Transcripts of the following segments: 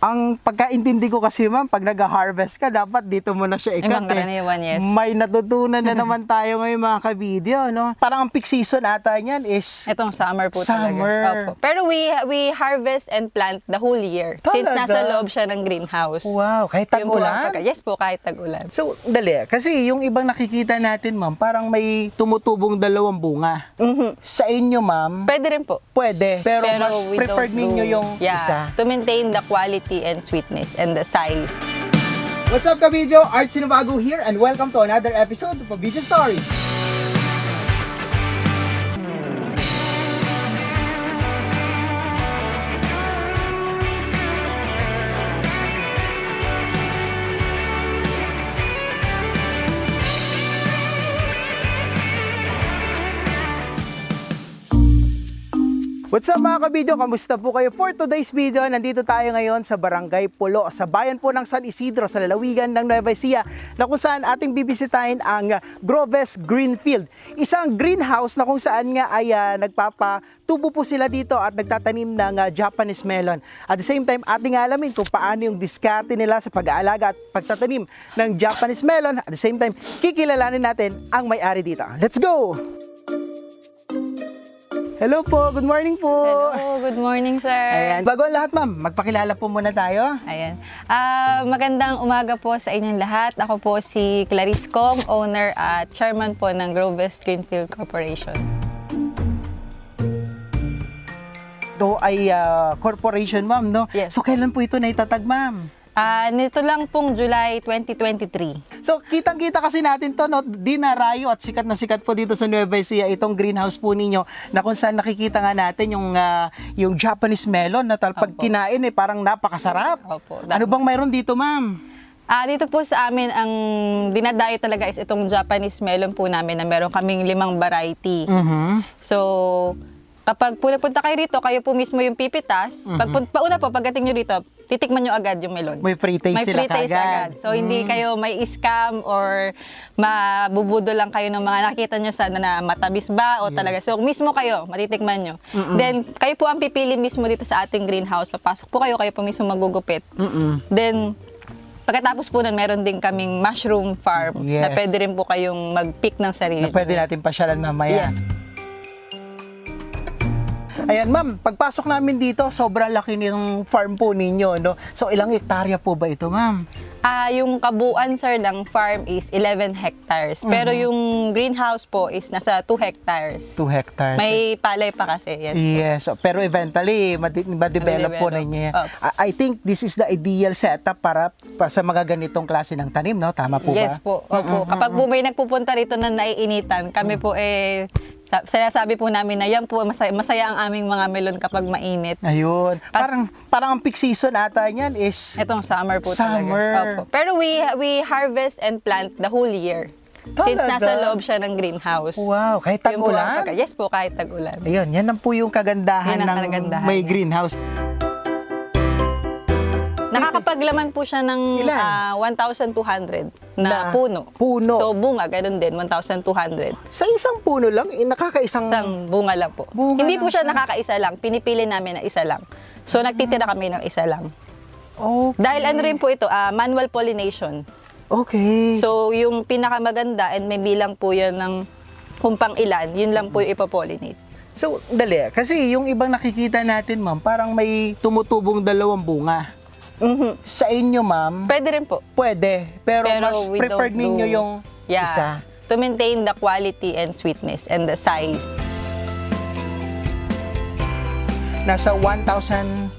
Ang pagkaintindi ko kasi ma'am, pag nag-harvest ka, dapat dito mo na siya ikat. Karaniwan, yes. May natutunan na naman tayo ngayon mga kabidyo, no? Parang ang peak season ata niyan is Itong summer po summer. talaga. Opo. Pero we harvest and plant the whole year. Since Talaga? nasa loob siya ng greenhouse. Wow, kahit Yun po ang tag-ulan? Yes po, kahit tag-ulan. So, dali. Kasi yung ibang nakikita natin, ma'am, parang may tumutubong dalawang bunga. Sa inyo, ma'am, Pwede rin po. pwede. Pero mas we preferred don't ninyo do- yung isa. To maintain the quality and sweetness and the size. What's up, kabidyo? Art Sinabago here and welcome to another episode of Kabidyo Stories. What's up mga kabidyo? Kamusta po kayo? For today's video, nandito tayo ngayon sa Barangay Pulo, sa bayan po ng San Isidro, sa lalawigan ng Nueva Ecija, na kung saan ating bibisitahin ang Groves Greenfield. Isang greenhouse na kung saan nga ay nagpapatubo po sila dito at nagtatanim ng Japanese melon. At the same time, ating alamin kung paano yung diskarte nila sa pag-aalaga at pagtatanim ng Japanese melon. At the same time, kikilalanin natin ang may-ari dito. Let's go! Hello po, good morning po. Hello, good morning, sir. Ayan. Bago ang lahat, ma'am, magpakilala po muna tayo. Ayan. Magandang umaga po sa inyong lahat. Ako po si Clarice Kong, owner at chairman po ng Groves Greenfield Corporation. Ito ay corporation, ma'am, no? Yes. So, kailan po ito naitatag, ma'am? Nito lang pong July 2023. So, kitang-kita kasi natin to, no? Dinarayo at sikat na sikat po dito sa Nueva Ecija itong greenhouse po ninyo na kung saan nakikita nga natin yung Japanese melon na pag kinain parang napakasarap. Opo. Ano bang mayroon dito, ma'am? Dito po sa amin, ang dinadayo talaga is itong Japanese melon po namin na meron kaming 5 variety. So, kapag punta kayo rito, kayo po mismo yung pipitas. Pauna po, pagdating nyo rito, titikman nyo agad yung melon. May free taste May sila free taste agad. So, hindi kayo may scam or mabubudo lang kayo ng mga nakita nyo sa na matamis ba o talaga. So, mismo kayo, matitikman nyo. Then, kayo po ang pipili mismo dito sa ating greenhouse. Papasok po kayo po mismo magugupit. Then, pagkatapos po nun, meron din kaming mushroom farm na pwede rin po kayong mag-pick ng sarili. Na pwede natin pasyalan mamaya. Yes. Ayan, ma'am, pagpasok namin dito, sobrang laki ng farm po ninyo, no? So, ilang hektarya po ba ito, ma'am? Yung kabuuan, sir, ng farm is 11 hectares. Pero yung greenhouse po is nasa 2 hectares. 2 hectares. May palay pa kasi, yes. Yes, pero eventually, ma-develop po ninyo yan. I think this is the ideal setup para sa mga ganitong klase ng tanim, no? Tama po ba? Yes po. Opo. Kapag po may nagpupunta rito na naiinitan, kami po sinasabi po namin na yan po, masaya ang aming mga melon kapag mainit. Ayun. Parang ang peak season ata niyan is Itong summer po summer. talaga. Opo. Pero we harvest and plant the whole year. Since Talaga? nasa loob siya ng greenhouse. Wow, kahit Yun po tag-ulan? ang yes po, kahit tag-ulan. Ayun, yan ang po yung kagandahan Yan ang ng kagandahan may niya. greenhouse. Nakakapaglaman po siya ng Ilan? 1,200 na puno. Puno. So bunga, ganun din, 1,200. Sa isang puno lang, nakakaisang... Isang bunga lang po. Bunga Hindi lang po siya siya. nakakaisa lang, pinipili namin na isa lang. So nagtitira kami ng isa lang. Okay. Dahil ano rin po ito, manual pollination. Okay. So yung pinakamaganda and may bilang po yan ng kung pang ilan, yun lang po yung ipopollinate. So, dali. Kasi yung ibang nakikita natin, ma'am, parang may tumutubong dalawang bunga. Sa inyo, ma'am, Pwede rin po. pwede. Pero mas we preferred don't ninyo do- yung isa. To maintain the quality and sweetness and the size. Nasa 1,200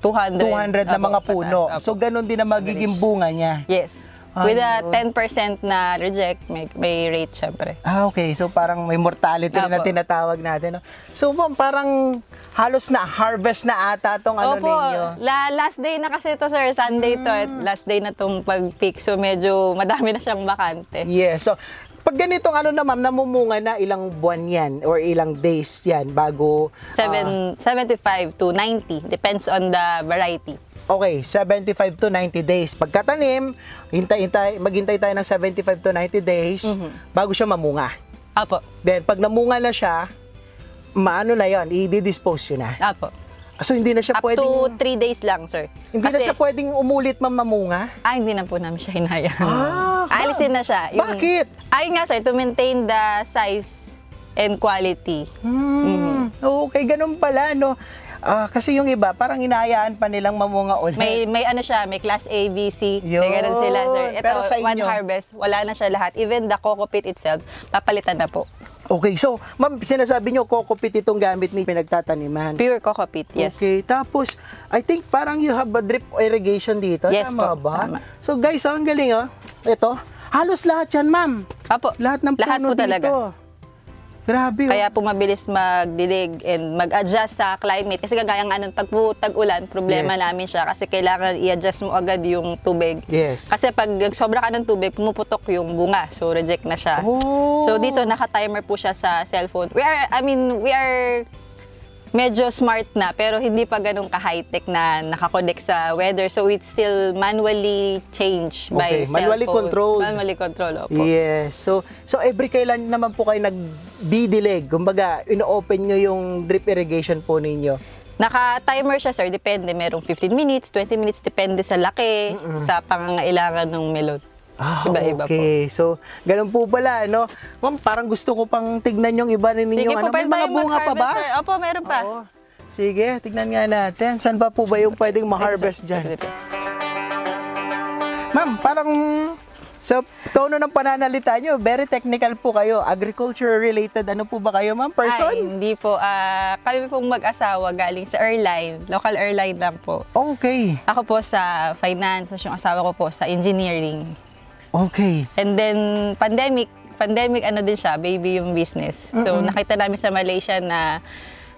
200 na mga Apo, puno. pataas, So, apo. ganun din ang magiging bunga niya. Yes. With a Ayun. 10% na reject, may rate syempre. Okay. So, parang may mortality rin na Apo. tinatawag natin. No? So, ma'am, parang halos na harvest na ata tong ano Opo, ninyo. last day na kasi to, sir. Sunday to at last day na tong pag-pick. So medyo madami na siyang bakante. Yes. So, pag ganitong ano na ma'am, namumunga na ilang buwan yan or ilang days yan bago... 75 to 90. Depends on the variety. Okay, 75 to 90 days. Pagkatanim, maghintay tayo ng 75 to 90 days bago siya mamunga. Apo. Then, pag namunga na siya, maano na yon, i-dispose yun na. Apo. So hindi na siya Up to pwedeng 3 days lang, sir. hindi na siya pwedeng umulit ma'am mamunga? Hindi na po namin siya hinayang. Ah, Alisin na siya. Bakit? Ayun nga, sir, to maintain the size and quality. Okay, ganun pala, no? Kasi yung iba, parang hinahayaan pa nilang mamunga ulit. May ano siya, may class A, B, C. Yun. May ganun sila, sir. Ito, Pero sa one inyo? harvest, wala na siya lahat. Even the coco pit itself, papalitan na po. Okay, so, ma'am, sinasabi nyo, coco pit itong gamit ni pinagtataniman. Pure coco pit, yes. Okay, tapos, I think parang you have a drip irrigation dito. Yes Tama po, ba? tama. So, guys, ang galing, oh. Ito, halos lahat yan, ma'am. Apo, Lahat ng lahat puno po talaga. dito. Grabe, oh. Kaya po mabilis magdilig and mag-adjust sa climate. Kasi kagaya nga nun, pag po tag-ulan, problema Yes. namin siya. Kasi kailangan i-adjust mo agad yung tubig. Yes. Kasi pag sobra ka ng tubig, pumuputok yung bunga. So, reject na siya. Oh. So, dito, naka-timer po siya sa cellphone. We are medyo smart na, pero hindi pa ganun ka-high-tech na nakakonect sa weather. So, it's still manually changed by Okay, manually cellphone. controlled. Manually controlled, opo. Yes. So every kailan naman po kayo nagdidilig? Kumbaga, ino-open nyo yung drip irrigation po ninyo. Naka-timer siya, sir. Depende. Merong 15 minutes, 20 minutes. Depende sa laki, sa pangangailangan ng melon. Iba-iba po. Okay. So, ganun po pala, no? Ma'am, parang gusto ko pang tignan yung iba rin ninyo. Sige po, May pwede mga tayong bunga pa ba? mag-harvest, sir. Opo, meron pa. Oo. Sige, tignan nga natin. Saan pa po ba yung pwedeng ma-harvest dyan? Ma'am, parang sa tono ng pananalita nyo, very technical po kayo. Agriculture-related, ano po ba kayo, ma'am? Person? Ay, hindi po. Kami pong mag-asawa galing sa airline. Local airline lang po. Okay. Ako po sa finance, yung asawa ko po sa engineering. Okay. And then, pandemic ano din siya, baby yung business. So, nakita namin sa Malaysia na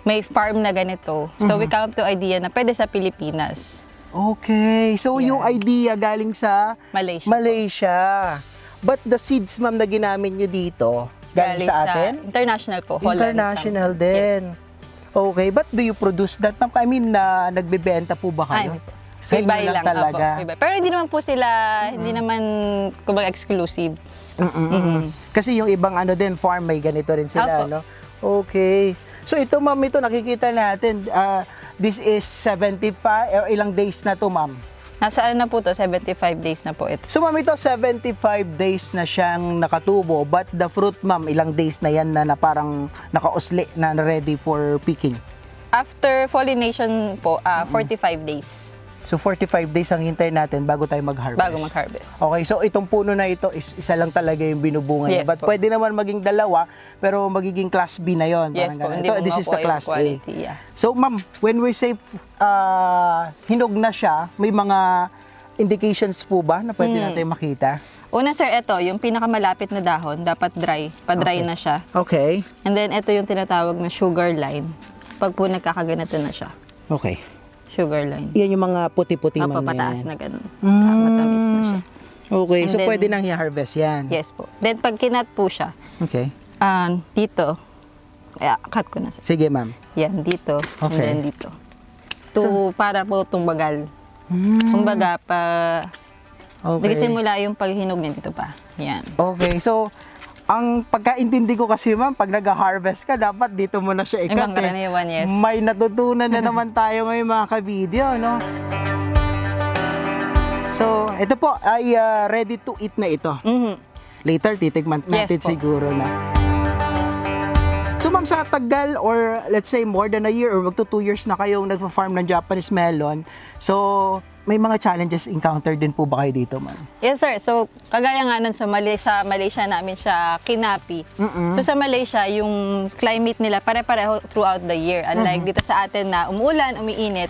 may farm na ganito. So, we come to idea na pwede sa Pilipinas. Okay. So, yung idea galing sa Malaysia. Malaysia. But the seeds, ma'am, na ginamit nyo dito, galing sa atin? International po. Holland. International din. Okay. But do you produce that, ma'am? I mean, nagbebenta po ba kayo? Hindi po. Sa inyo Bye-bye lang talaga? Apo, bye-bye. Pero hindi naman po sila, hindi naman, kumbaga, exclusive. Kasi yung ibang ano din, farm, may ganito rin sila, Apo. no? Okay. So ito, ma'am, ito nakikita natin, this is 75, or ilang days na to, ma'am? Nasa ano na po to, 75 days na po ito. So, ma'am, ito 75 days na siyang nakatubo, but the fruit, ma'am, ilang days na yan na parang nakausli, na ready for picking? After pollination po, 45 days So, 45 days ang hintayin natin bago tayo mag-harvest. bago mag-harvest. Okay, so itong puno na ito is isa lang talaga yung binubunga niya. Yes But po. pwede naman maging dalawa, pero magiging class B na yon. Yes po, ganun. hindi Ito, po this is the makuha yung class A. quality, yeah. So, ma'am, when we say hinog na siya, may mga indications po ba na pwede natin makita? Una sir, ito, yung pinakamalapit na dahon, dapat dry. Pa-dry Okay. na siya. Okay. And then, ito yung tinatawag na sugar line. Pag po nagkakaganito na siya. Okay. Sugar line. Yan yung mga puti-puti, ma'am, na Mapapataas yan. na ganun. Matamis na siya. Okay, And so then- pwede nang i-harvest yan. Yes po. Then, pag kinat po siya, Okay. dito, cut ko na siya. Sige, ma'am. Yan, dito. And Okay. then dito. Para po tumbagal. Kumbaga, Okay. nagsimula yung paghinog niya dito pa. Yan. Okay, so ang pagkaintindi ko kasi, ma'am, pag nag-harvest ka, dapat dito mo na siya Ay, ikat. mga karaniwan, yes. May natutunan na naman tayo ngayon, mga kabidyo, no? So, ito po ay ready to eat na ito. Mhm. Later, titigman natin Yes po. siguro na. So, ma'am, sa tagal or let's say more than a year or magto 2 years na kayong nagpa-farm ng Japanese melon, so may mga challenges encountered din po ba kayo dito, ma'am? Yes, sir. So, kagaya nga nun sa Malaysia namin siya kinapi. So, sa Malaysia, yung climate nila pare-pareho throughout the year. Unlike dito sa atin na umuulan, umiinit.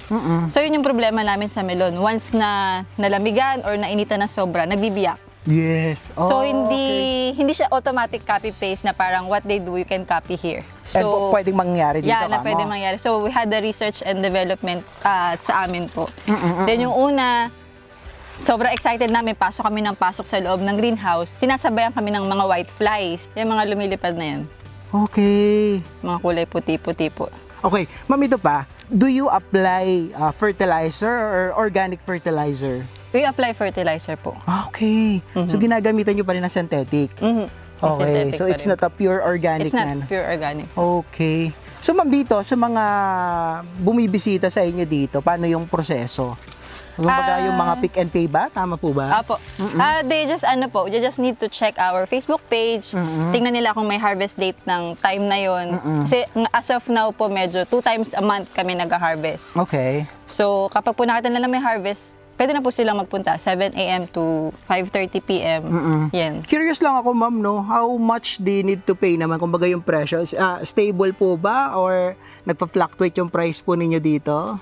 So, yun yung problema namin sa melon. Once na nalamigan or nainitan ng sobra, nagbibiyak. Yes. So, hindi siya automatic copy-paste na parang what they do, you can copy here. And So, pwedeng mangyari dito, yeah, na kamo? pwede mangyari. So, we had the research and development sa amin po. Then, yung una, sobrang excited namin. Pasok kami ng pasok sa loob ng greenhouse. Sinasabayan kami ng mga white flies. Yung mga lumilipad na yan. Okay. Mga kulay puti-puti po. Okay, ma'am, ito pa. Do you apply fertilizer or organic fertilizer? We apply fertilizer po. Okay. So, ginagamitan nyo pa rin na synthetic? Mhm. Okay, Synthetic so pa it's rin. not a pure organic It's not na. pure organic. Okay. So ma'am, dito sa mga bumibisita sa inyo dito, paano yung proseso? Kumbaga yung mga pick and pay ba? Tama po ba? Apo. They just need to check our Facebook page. Tingnan nila kung may harvest date ng time na yon. Kasi as of now po, medyo 2 times a month kami nag-harvest. Okay. So, kapag po nakita nila may harvest, pwede na po silang magpunta 7 a.m. to 5:30 p.m. Yan. Curious lang ako ma'am, no? How much do you need to pay naman? Kumbaga yung presyo, stable po ba? Or nagpa-fluctuate yung price po ninyo dito?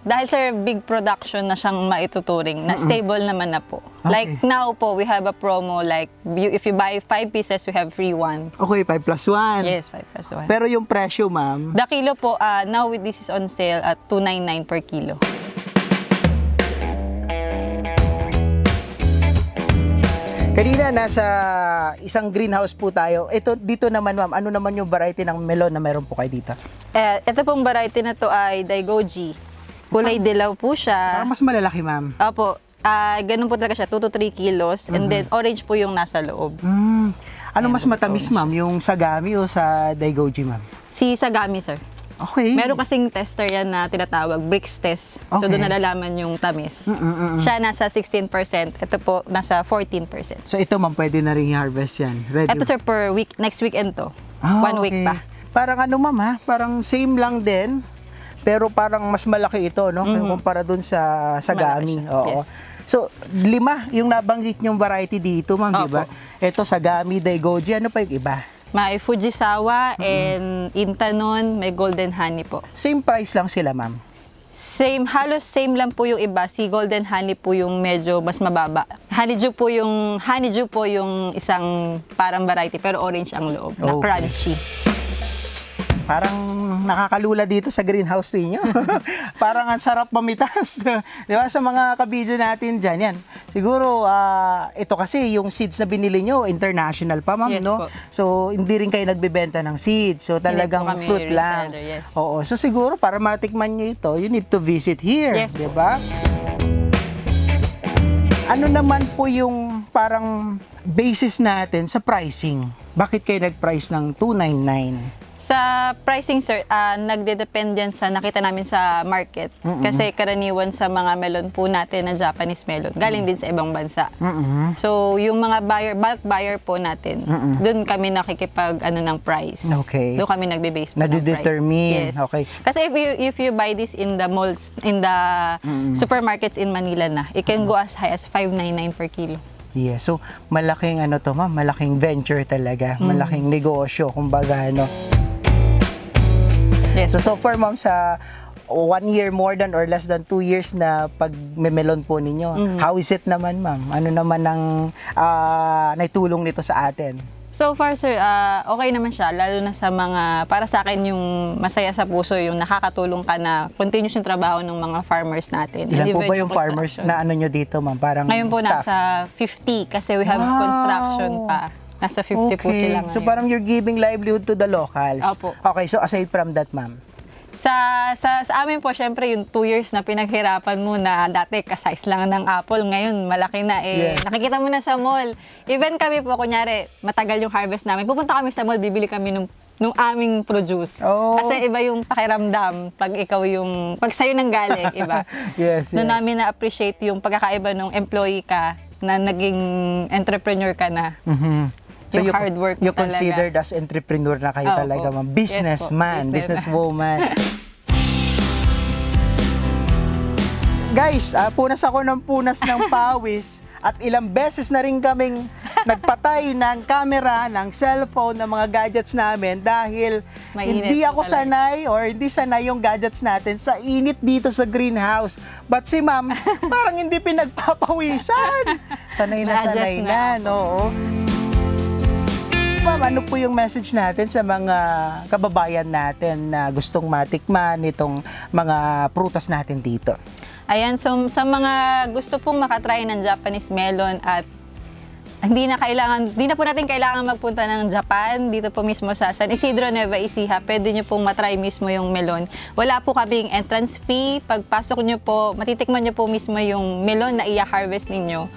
Dahil sir, big production na siyang maituturing, na stable naman na po. Okay. Like now po, we have a promo like if you buy 5 pieces, we have free 1. Okay, 5+1. Yes, 5+1. Pero yung presyo ma'am? The kilo po, now this is on sale at 299 per kilo. Kanina nasa isang greenhouse po tayo. Dito naman ma'am, ano naman yung variety ng melon na meron po kayo dito? Ito pong variety na to ay Daigoji. Kulay dilaw po siya. Parang mas malalaki ma'am. Opo, ganun po talaga siya, 2 to 3 kilos. And then orange po yung nasa loob. Ano mas matamis ma'am, yung Sagami o sa Daigoji ma'am? Si Sagami, sir. Okay. Meron kasing tester yan na tinatawag, Brix test. So Okay. doon nalalaman yung tamis. Siya nasa 16%, ito po nasa 14%. So ito ma'am, pwede na rin i-harvest yan. Ready? Ito sir, per week, next weekend to. Ah, 1 week okay. pa. Parang ano ma'am ha, parang same lang din, pero parang mas malaki ito, no? Kumpara dun sa Sagami. Malaki siya, Oo. yes. So, 5 yung nabanggit nyong variety dito ma'am, di ba? Opo. Ito, Sagami, Daigoji, ano pa yung iba? May Fujisawa and Intanon, may Golden Honey po. Same price lang sila ma'am. Halos same lang po yung iba. Si Golden Honey po yung medyo mas mababa. Honeydew po yung isang parang variety pero orange ang loob, na Okay. crunchy. Parang nakakalula dito sa greenhouse ninyo. Parang ang sarap mamitas. Di ba? Sa mga kabidyo natin dyan, yan. Siguro, ito kasi yung seeds na binili nyo, international pa, ma'am, Yes no? po. So, hindi rin kayo nagbebenta ng seeds. So, talagang po kami fruit lang. reseller, yes. Oo. So, siguro, para matikman nyo ito, you need to visit here. Yes Di po. ba? Ano naman po yung parang basis natin sa pricing? Bakit kayo nag-price ng 299? Sa pricing, sir, nagde-depend yan sa nakita namin sa market. Kasi karaniwan sa mga melon po natin na Japanese melon, galing din sa ibang bansa. So, yung mga bulk buyer po natin, doon kami nakikipag ng price. Okay. Doon kami nagbe-base po ng price. Nadidetermine. Yes. Okay. Kasi if you buy this in the malls, in the supermarkets in Manila na, it can go as high as 599 per kilo. Yeah, so malaking to ma'am, malaking venture talaga, malaking negosyo kumbaga Yes. So far ma'am, sa 1 year more than or less than 2 years na pagmemelon po ninyo, how is it naman ma'am? Ano naman ang naitulong nito sa atin? So far, sir, okay naman siya. Lalo na sa mga, para sa akin, yung masaya sa puso, yung nakakatulong ka na continuous yung trabaho ng mga farmers natin. Ilan And po even ba yung farmers construction. na nyo dito ma'am? Parang Ngayon po staff? nasa 50 kasi we have Wow! construction pa. Nasa 50 po sila ngayon. So parang you're giving livelihood to the locals. Opo. Okay, so aside from that ma'am, Sa amin po, syempre, yung 2 years na pinaghirapan mo na dati ka-size lang ng apple, ngayon malaki na Yes. nakikita mo na sa mall. Even kami po, kunyari, matagal yung harvest namin, pupunta kami sa mall, bibili kami nung aming produce. Oh. Kasi iba yung pakiramdam pag sa'yo nang galing, iba. Yes, Doon yes. namin na-appreciate yung pagkakaiba ng employee ka na naging entrepreneur ka na. Yung hard work you mo talaga. considered as entrepreneur na kayo Opo. talaga, ma'am. Yes po, Businessman, business. businesswoman. Guys, punas ako ng punas ng pawis at ilang beses na rin kaming nagpatay ng camera, ng cellphone, ng mga gadgets namin dahil Mainit hindi po ako talaga. sanay or hindi sanay yung gadgets natin sa init dito sa greenhouse. But si ma'am, parang hindi pinagpapawisan. Sanay na Na-adjust sanay na na, ako. no? Ma'am, ano po yung message natin sa mga kababayan natin na gustong matikman itong mga prutas natin dito? Ayan, so sa mga gusto pong makatry ng Japanese melon at hindi na po natin kailangan magpunta ng Japan, dito po mismo sa San Isidro, Nueva Ecija, pwede nyo pong matry mismo yung melon. Wala po kaming entrance fee. Pagpasok nyo po, matitikman nyo po mismo yung melon na i-harvest ninyo.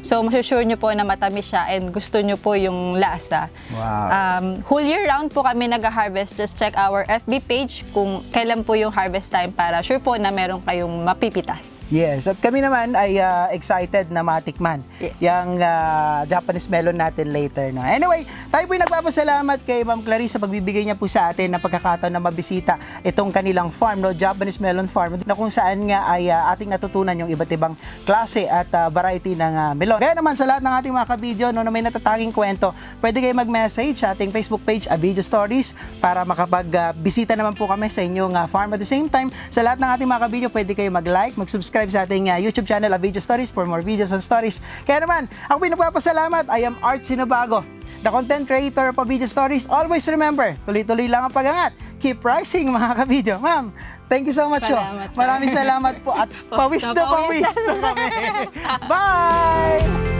So, masusure nyo po na matamis siya and gusto nyo po yung lasa. Wow. Whole year round po kami nag-harvest. Just check our FB page kung kailan po yung harvest time para sure po na meron kayong mapipitas. Yes, at kami naman ay excited na matikman Yes. yung Japanese melon natin later. No? Anyway, tayo po'y nagpapasalamat kay Ma'am Clarice sa pagbibigay niya po sa atin ng pagkakataon na mabisita itong kanilang farm, no? Japanese melon farm, na kung saan nga ay ating natutunan yung iba't ibang klase at variety ng melon. Kaya naman sa lahat ng ating mga kabidyo no, na may natatanging kwento, pwede kayo mag-message sa ating Facebook page, Video Stories, para makapag-bisita naman po kami sa inyong farm. At the same time, sa lahat ng ating mga kabidyo, pwede kayo mag-like, mag-subscribe sa ating YouTube channel, Video Stories, for more videos and stories. Kaya naman, ako po nagpapasalamat. I am Art Sinabago, the content creator of Video Stories. Always remember, tuloy-tuloy lang ang pag-angat. Keep rising, mga kabidyo. Ma'am, thank you so much. Salamat, sir. Maraming salamat po at pawis na kami. Bye!